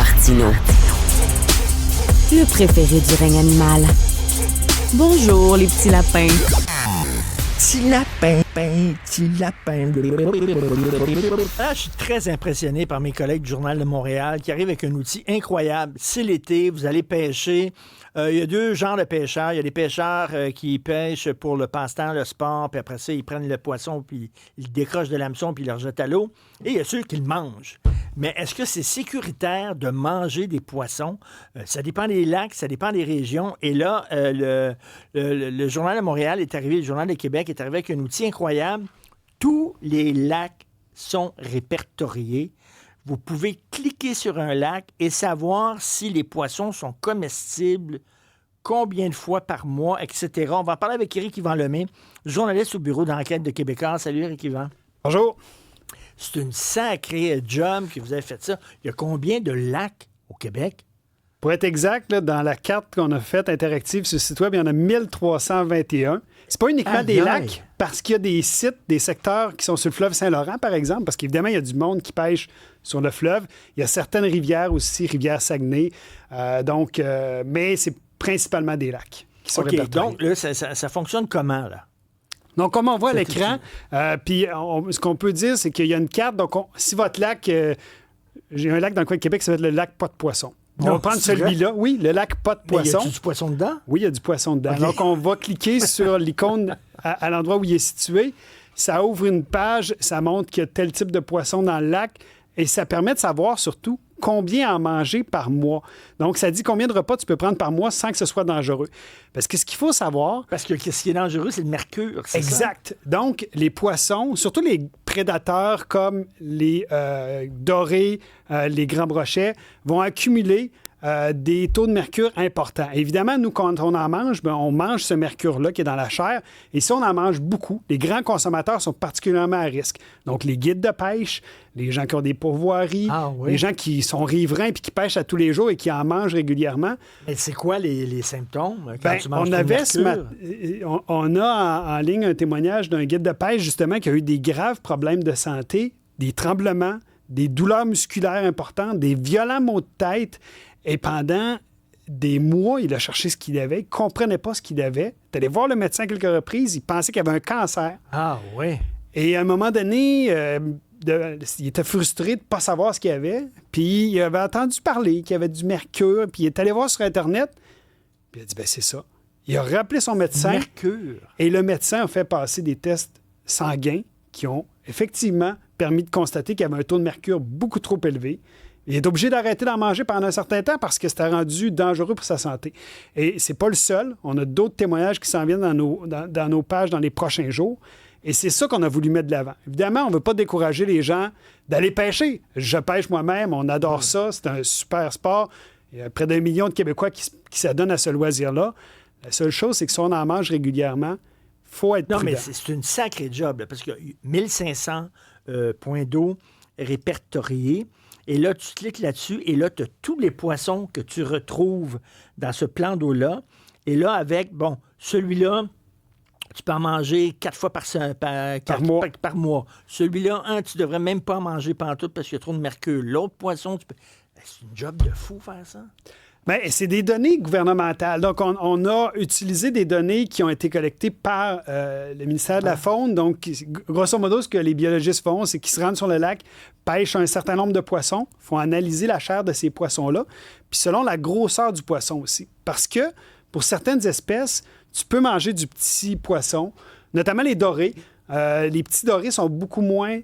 Martineau. Le préféré du règne animal. Bonjour, les petits lapins. Petit lapin, petit lapin. Ah, je suis très impressionné par mes collègues du Journal de Montréal qui arrivent avec un outil incroyable. C'est l'été, vous allez pêcher. Il y a deux genres de pêcheurs. Il y a des pêcheurs qui pêchent pour le passe-temps, le sport, puis après ça, ils prennent le poisson, puis ils décrochent de l'hameçon, puis ils le rejettent à l'eau. Et il y a ceux qui le mangent. Mais est-ce que c'est sécuritaire de manger des poissons? Ça dépend des lacs, ça dépend des régions. Et là, le Journal de Montréal est arrivé, le Journal de Québec est arrivé avec un outil incroyable. Tous les lacs sont répertoriés. Vous pouvez cliquer sur un lac et savoir si les poissons sont comestibles, combien de fois par mois, etc. On va en parler avec Éric Yvan Lemay, journaliste au bureau d'enquête de Québécois. Salut, Éric Yvan. Bonjour. C'est une sacrée job que vous avez fait ça. Il y a combien de lacs au Québec? Pour être exact, là, dans la carte qu'on a faite interactive sur le site web, il y en a 1321. C'est pas uniquement des lacs, parce qu'il y a des sites, des secteurs qui sont sur le fleuve Saint-Laurent, par exemple, parce qu'évidemment, il y a du monde qui pêche sur le fleuve. Il y a certaines rivières aussi, rivière Saguenay. Mais c'est principalement des lacs qui sont répertoriés. Donc, là, ça fonctionne comment, là? Donc, comme on voit à l'écran, puis ce qu'on peut dire, c'est qu'il y a une carte. Donc, si votre lac, j'ai un lac dans le coin de Québec, ça va être le lac Pas de Poisson. On va prendre celui-là. Oui, le lac Pas de Poisson. Il y a du poisson dedans? Oui, il y a du poisson dedans. Okay. Donc, on va cliquer sur l'icône à l'endroit où il est situé. Ça ouvre une page, ça montre qu'il y a tel type de poisson dans le lac et ça permet de savoir surtout combien en manger par mois. Donc, ça dit combien de repas tu peux prendre par mois sans que ce soit dangereux. Parce que ce qu'il faut savoir... Parce que ce qui est dangereux, c'est le mercure, c'est exact. Ça? Donc, les poissons, surtout les prédateurs comme les dorés, les grands brochets, vont accumuler des taux de mercure importants. Évidemment, nous, quand on en mange, on mange ce mercure-là qui est dans la chair. Et si on en mange beaucoup, les grands consommateurs sont particulièrement à risque. Donc, les guides de pêche, les gens qui ont des pourvoiries, les gens qui sont riverains et qui pêchent à tous les jours et qui en mangent régulièrement. Mais c'est quoi les symptômes quand tu manges on a en ligne un témoignage d'un guide de pêche, justement, qui a eu des graves problèmes de santé, des tremblements, des douleurs musculaires importantes, des violents maux de tête. Et pendant des mois, il a cherché ce qu'il avait. Il ne comprenait pas ce qu'il avait. Il est allé voir le médecin à quelques reprises. Il pensait qu'il avait un cancer. Ah oui. Et à un moment donné, il était frustré de ne pas savoir ce qu'il avait. Puis il avait entendu parler qu'il y avait du mercure. Puis il est allé voir sur Internet. Puis il a dit, c'est ça. Il a rappelé son médecin. Mercure. Et le médecin a fait passer des tests sanguins qui ont effectivement permis de constater qu'il y avait un taux de mercure beaucoup trop élevé. Il est obligé d'arrêter d'en manger pendant un certain temps parce que c'était rendu dangereux pour sa santé. Et c'est pas le seul. On a d'autres témoignages qui s'en viennent dans nos pages dans les prochains jours. Et c'est ça qu'on a voulu mettre de l'avant. Évidemment, on ne veut pas décourager les gens d'aller pêcher. Je pêche moi-même, on adore ça, c'est un super sport. Il y a près d'1 million de Québécois qui s'adonnent à ce loisir-là. La seule chose, c'est que si on en mange régulièrement, il faut être prudent. Non, mais c'est une sacrée job, là, parce qu'il y a 1500 points d'eau répertoriés. Et là, tu cliques là-dessus, et là, tu as tous les poissons que tu retrouves dans ce plan d'eau-là. Et là, avec, celui-là, tu peux en manger 4 fois par mois. Celui-là, tu devrais même pas en manger pantoute parce qu'il y a trop de mercure. L'autre poisson, c'est une job de fou faire ça. Bien, c'est des données gouvernementales. Donc, on a utilisé des données qui ont été collectées par le ministère de la Faune. Donc, grosso modo, ce que les biologistes font, c'est qu'ils se rendent sur le lac, pêchent un certain nombre de poissons, font analyser la chair de ces poissons-là, puis selon la grosseur du poisson aussi. Parce que, pour certaines espèces, tu peux manger du petit poisson, notamment les dorés. Les petits dorés sont beaucoup moins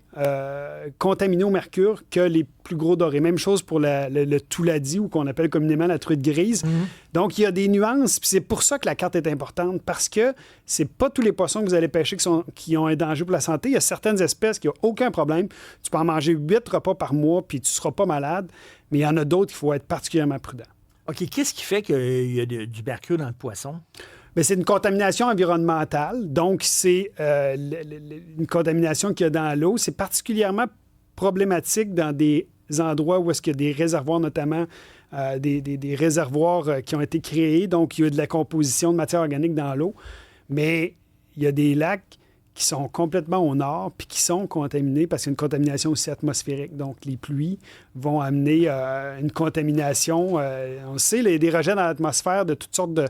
contaminés au mercure que les plus gros dorés. Même chose pour le touladi, ou qu'on appelle communément la truite grise. Mm-hmm. Donc, il y a des nuances, puis c'est pour ça que la carte est importante, parce que c'est pas tous les poissons que vous allez pêcher qui ont un danger pour la santé. Il y a certaines espèces qui n'ont aucun problème. Tu peux en manger 8 repas par mois, puis tu ne seras pas malade, mais il y en a d'autres qu'il faut être particulièrement prudent. OK, qu'est-ce qui fait qu'il y a du mercure dans le poisson? Bien, c'est une contamination environnementale. Donc, c'est une contamination qu'il y a dans l'eau. C'est particulièrement problématique dans des endroits où est-ce qu'il y a des réservoirs, notamment des réservoirs qui ont été créés. Donc, il y a de la composition de matière organique dans l'eau. Mais il y a des lacs qui sont complètement au nord, puis qui sont contaminés parce qu'il y a une contamination aussi atmosphérique. Donc, les pluies vont amener une contamination. On le sait, il y a des rejets dans l'atmosphère de toutes sortes de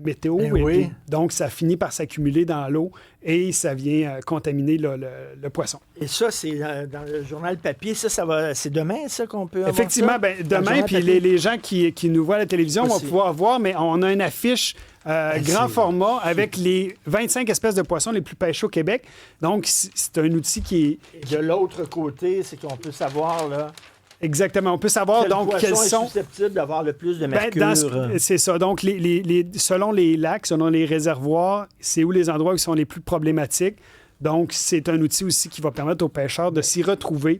métaux. Oui. Donc, ça finit par s'accumuler dans l'eau et ça vient contaminer le poisson. Et ça, c'est dans le journal papier. C'est demain, ça, qu'on peut avoir effectivement, ça? Demain, puis les gens qui nous voient à la télévision vont pouvoir voir, mais on a une affiche grand format avec les 25 espèces de poissons les plus pêchés au Québec. Donc, c'est un outil qui est... Et de l'autre côté, c'est qu'on peut savoir, là... Exactement. On peut savoir, quels sont... est susceptible d'avoir le plus de mercure. C'est ça. Donc, selon les lacs, selon les réservoirs, c'est où les endroits qui sont les plus problématiques. Donc, c'est un outil aussi qui va permettre aux pêcheurs de s'y retrouver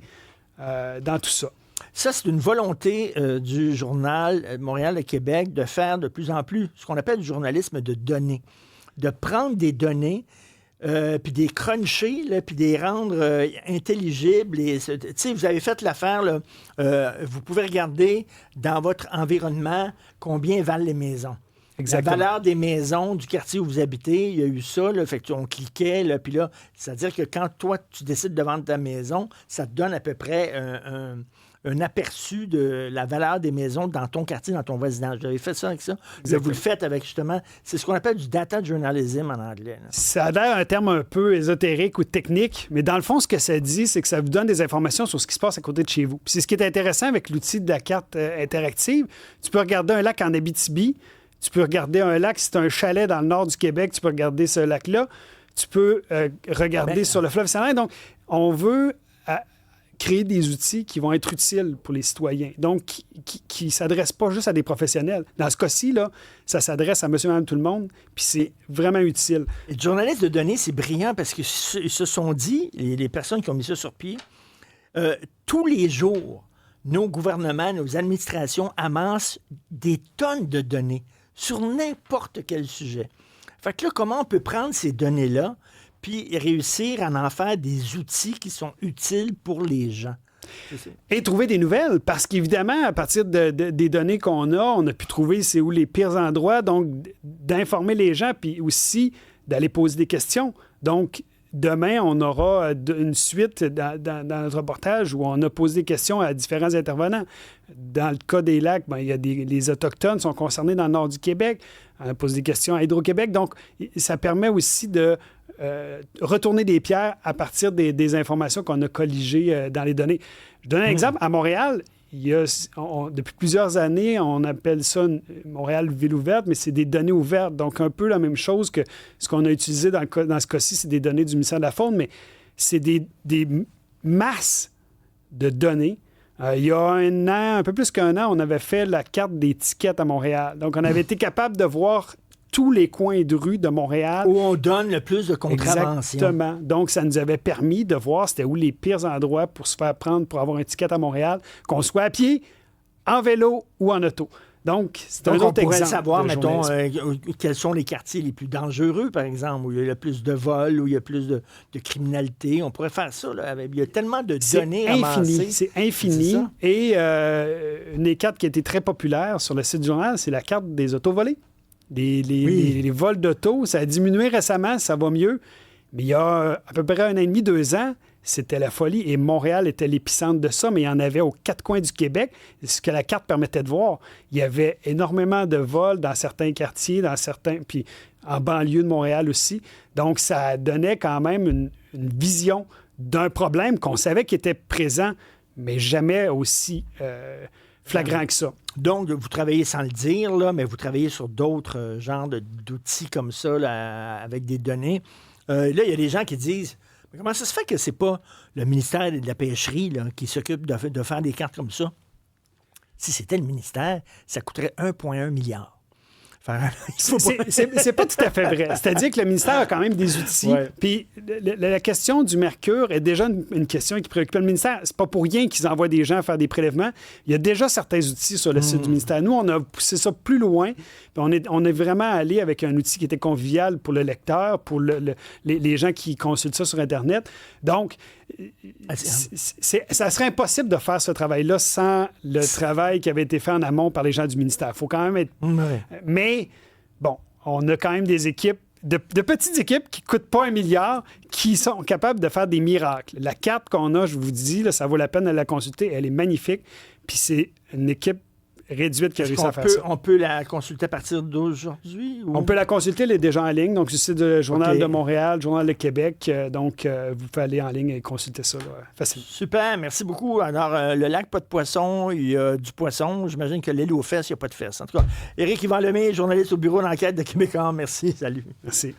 dans tout ça. Ça, c'est une volonté du journal Montréal et Québec de faire de plus en plus ce qu'on appelle du journalisme de données. De prendre des données, puis des cruncher, puis des rendre intelligibles. Tu sais, vous avez fait l'affaire, là, vous pouvez regarder dans votre environnement combien valent les maisons. Exactement. La valeur des maisons du quartier où vous habitez, il y a eu ça, là, fait qu'on cliquait, là, puis là, c'est-à-dire que quand toi, tu décides de vendre ta maison, ça te donne à peu près un aperçu de la valeur des maisons dans ton quartier, dans ton voisinage. Vous avez fait ça avec ça? Vous le faites avec, justement, c'est ce qu'on appelle du data journalism en anglais. Là. Ça a l'air un terme un peu ésotérique ou technique, mais dans le fond, ce que ça dit, c'est que ça vous donne des informations sur ce qui se passe à côté de chez vous. Puis c'est ce qui est intéressant avec l'outil de la carte interactive. Tu peux regarder un lac en Abitibi, tu peux regarder un lac, si tu as un chalet dans le nord du Québec, tu peux regarder ce lac-là. Tu peux regarder sur le fleuve Saint-Laurent. Donc, on veut créer des outils qui vont être utiles pour les citoyens. Donc, qui ne s'adressent pas juste à des professionnels. Dans ce cas-ci, là, ça s'adresse à monsieur, madame, tout le monde, puis c'est vraiment utile. Et le journaliste de données, c'est brillant parce qu'ils se sont dit, les personnes qui ont mis ça sur pied, tous les jours, nos gouvernements, nos administrations amassent des tonnes de données sur n'importe quel sujet. Fait que là, comment on peut prendre ces données-là puis réussir à en faire des outils qui sont utiles pour les gens? Et trouver des nouvelles, parce qu'évidemment, à partir des données qu'on a, on a pu trouver c'est où les pires endroits, donc d'informer les gens, puis aussi d'aller poser des questions. Donc, demain, on aura une suite dans notre reportage où on a posé des questions à différents intervenants. Dans le cas des lacs, il y a les Autochtones sont concernés dans le nord du Québec. On a posé des questions à Hydro-Québec. Donc, ça permet aussi de retourner des pierres à partir des informations qu'on a colligées dans les données. Je donne un exemple. À Montréal, depuis plusieurs années, on appelle ça Montréal Ville ouverte, mais c'est des données ouvertes. Donc, un peu la même chose que ce qu'on a utilisé dans ce cas-ci, c'est des données du ministère de la Faune, mais c'est des masses de données. Il y a un peu plus qu'un an, on avait fait la carte des tickets à Montréal. Donc, on avait été capable de voir tous les coins de rue de Montréal. Où on donne le plus de contraventions. Exactement. Donc, ça nous avait permis de voir c'était où les pires endroits pour se faire prendre pour avoir un ticket à Montréal, qu'on soit à pied, en vélo ou en auto. Donc, c'est un autre exemple. On pourrait savoir, mettons, quels sont les quartiers les plus dangereux, par exemple, où il y a le plus de vols, où il y a plus de criminalité. On pourrait faire ça. Là, il y a tellement de données ramassées. C'est infini. Et une des cartes qui a été très populaire sur le site du journal, c'est la carte des autos volées. Les vols d'auto, ça a diminué récemment, ça va mieux. Mais il y a à peu près 1 an et demi, 2 ans, c'était la folie. Et Montréal était l'épicentre de ça, mais il y en avait aux 4 coins du Québec. Ce que la carte permettait de voir, il y avait énormément de vols dans certains quartiers, puis en banlieue de Montréal aussi. Donc, ça donnait quand même une vision d'un problème qu'on savait qu'il était présent, mais jamais aussi flagrant que ça. Donc, vous travaillez sans le dire, là, mais vous travaillez sur d'autres genres d'outils comme ça, là, avec des données. Là, il y a des gens qui disent, mais comment ça se fait que c'est pas le ministère de la Pêcherie là, qui s'occupe de faire des cartes comme ça? Si c'était le ministère, ça coûterait 1,1 milliard. C'est pas tout à fait vrai. C'est-à-dire que le ministère a quand même des outils. Ouais. Puis la question du mercure est déjà une question qui préoccupe le ministère. C'est pas pour rien qu'ils envoient des gens faire des prélèvements. Il y a déjà certains outils sur le site du ministère. Nous, on a poussé ça plus loin. Puis on est vraiment allé avec un outil qui était convivial pour le lecteur, pour les gens qui consultent ça sur Internet. Donc, ça serait impossible de faire ce travail-là sans le travail qui avait été fait en amont par les gens du ministère. Il faut quand même être... Ouais. Mais, bon, on a quand même des équipes de petites équipes qui ne coûtent pas 1 milliard, qui sont capables de faire des miracles. La carte qu'on a, je vous dis, là, ça vaut la peine de la consulter. Elle est magnifique. Puis c'est une équipe réduite qui a réussi à faire ça. On peut la consulter à partir d'aujourd'hui? Ou... On peut la consulter, elle est déjà en ligne. Donc, c'est le Journal de Montréal, Journal de Québec. Donc, vous pouvez aller en ligne et consulter ça facilement. Super, merci beaucoup. Alors, le lac, pas de poisson, il y a du poisson. J'imagine que l'île aux fesses, il n'y a pas de fesses. En tout cas, Éric Yvan Lemay, journaliste au bureau d'enquête de Québécois. Merci, salut. Merci.